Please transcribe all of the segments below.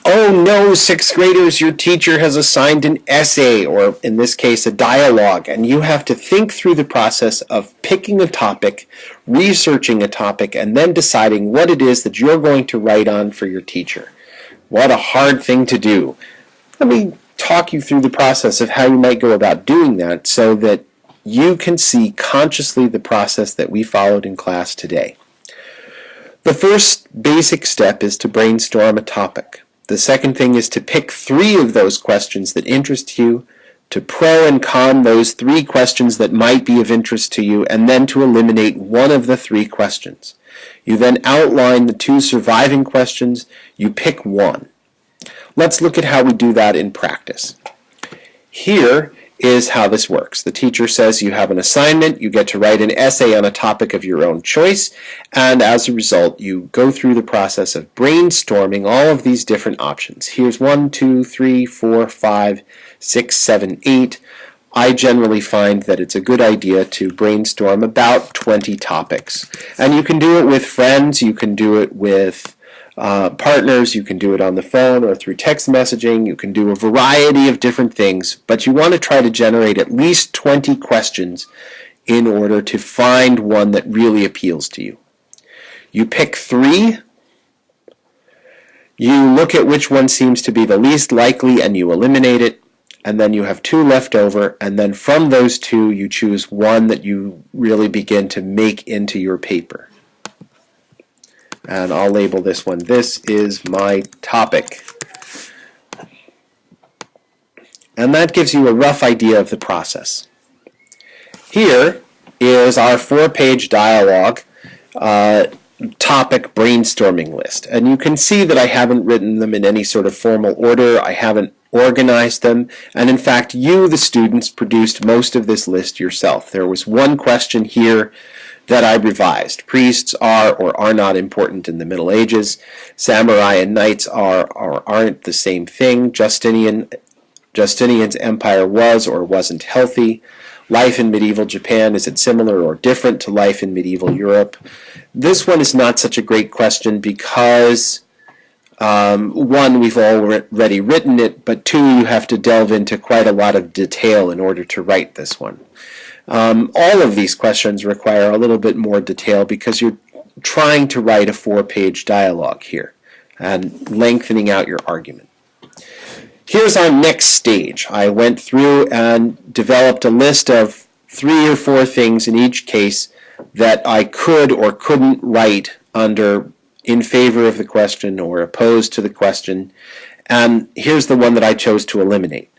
Oh no, sixth graders, your teacher has assigned an essay, or in this case, a dialogue, and you have to think through the process of picking a topic, researching a topic, and then deciding what it is that you're going to write on for your teacher. What a hard thing to do. Let me talk you through the process of how you might go about doing that so that you can see consciously the process that we followed in class today. The first basic step is to brainstorm a topic. The second thing is to pick 3 of those questions that interest you, to pro and con those 3 questions that might be of interest to you, and then to eliminate one of the 3 questions. You then outline the 2 surviving questions. You pick one. Let's look at how we do that in practice. Here is how this works. The teacher says you have an assignment, you get to write an essay on a topic of your own choice, and as a result you go through the process of brainstorming all of these different options. Here's 1, 2, 3, 4, 5, 6, 7, 8. I generally find that it's a good idea to brainstorm about 20 topics. And you can do it with friends, you can do it with partners, you can do it on the phone or through text messaging, you can do a variety of different things, but you want to try to generate at least 20 questions in order to find one that really appeals to you. You pick 3, you look at which one seems to be the least likely and you eliminate it, and then you have 2 left over, and then from those 2 you choose one that you really begin to make into your paper. And I'll label this one, this is my topic. And that gives you a rough idea of the process. Here is our 4-page dialogue topic brainstorming list. And you can see that I haven't written them in any sort of formal order. I haven't organized them. And in fact, you, the students, produced most of this list yourself. There was one question here that I revised. Priests are or are not important in the Middle Ages. Samurai and knights are or aren't the same thing. Justinian's empire was or wasn't healthy. Life in medieval Japan, is it similar or different to life in medieval Europe? This one is not such a great question because, 1, we've already written it, but 2, you have to delve into quite a lot of detail in order to write this one. All of these questions require a little bit more detail because you're trying to write a 4-page dialogue here and lengthening out your argument. Here's our next stage. I went through and developed a list of 3 or 4 things in each case that I could or couldn't write under in favor of the question or opposed to the question, and here's the one that I chose to eliminate.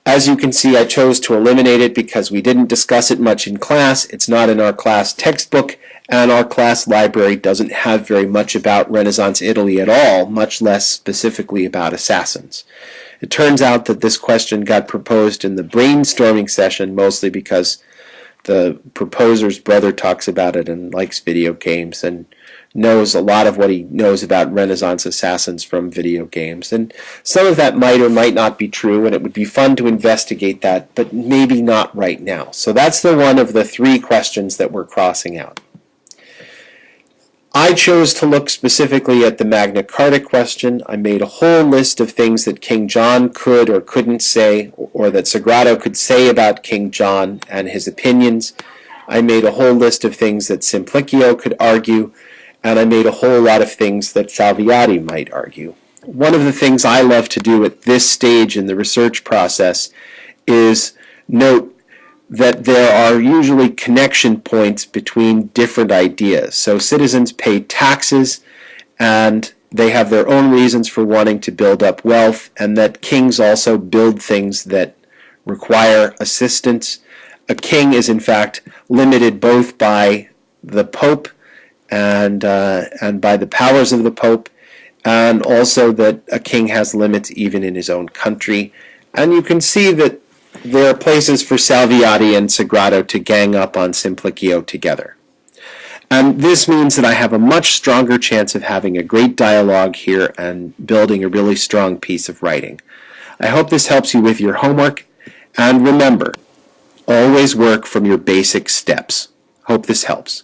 As you can see, I chose to eliminate it because we didn't discuss it much in class. It's not in our class textbook, and our class library doesn't have very much about Renaissance Italy at all, much less specifically about assassins. It turns out that this question got proposed in the brainstorming session mostly because the proposer's brother talks about it and likes video games and knows a lot of what he knows about Renaissance assassins from video games. And some of that might or might not be true, and it would be fun to investigate that, but maybe not right now. So that's the one of the 3 questions that we're crossing out. I chose to look specifically at the Magna Carta question. I made a whole list of things that King John could or couldn't say, or that Sagrado could say about King John and his opinions. I made a whole list of things that Simplicio could argue, and I made a whole lot of things that Salviati might argue. One of the things I love to do at this stage in the research process is note that there are usually connection points between different ideas. So citizens pay taxes, and they have their own reasons for wanting to build up wealth, and that kings also build things that require assistance. A king is in fact limited both by the Pope and by the powers of the Pope, and also that a king has limits even in his own country. And you can see that there are places for Salviati and Sagrado to gang up on Simplicio together. And this means that I have a much stronger chance of having a great dialogue here and building a really strong piece of writing. I hope this helps you with your homework, and remember, always work from your basic steps. Hope this helps.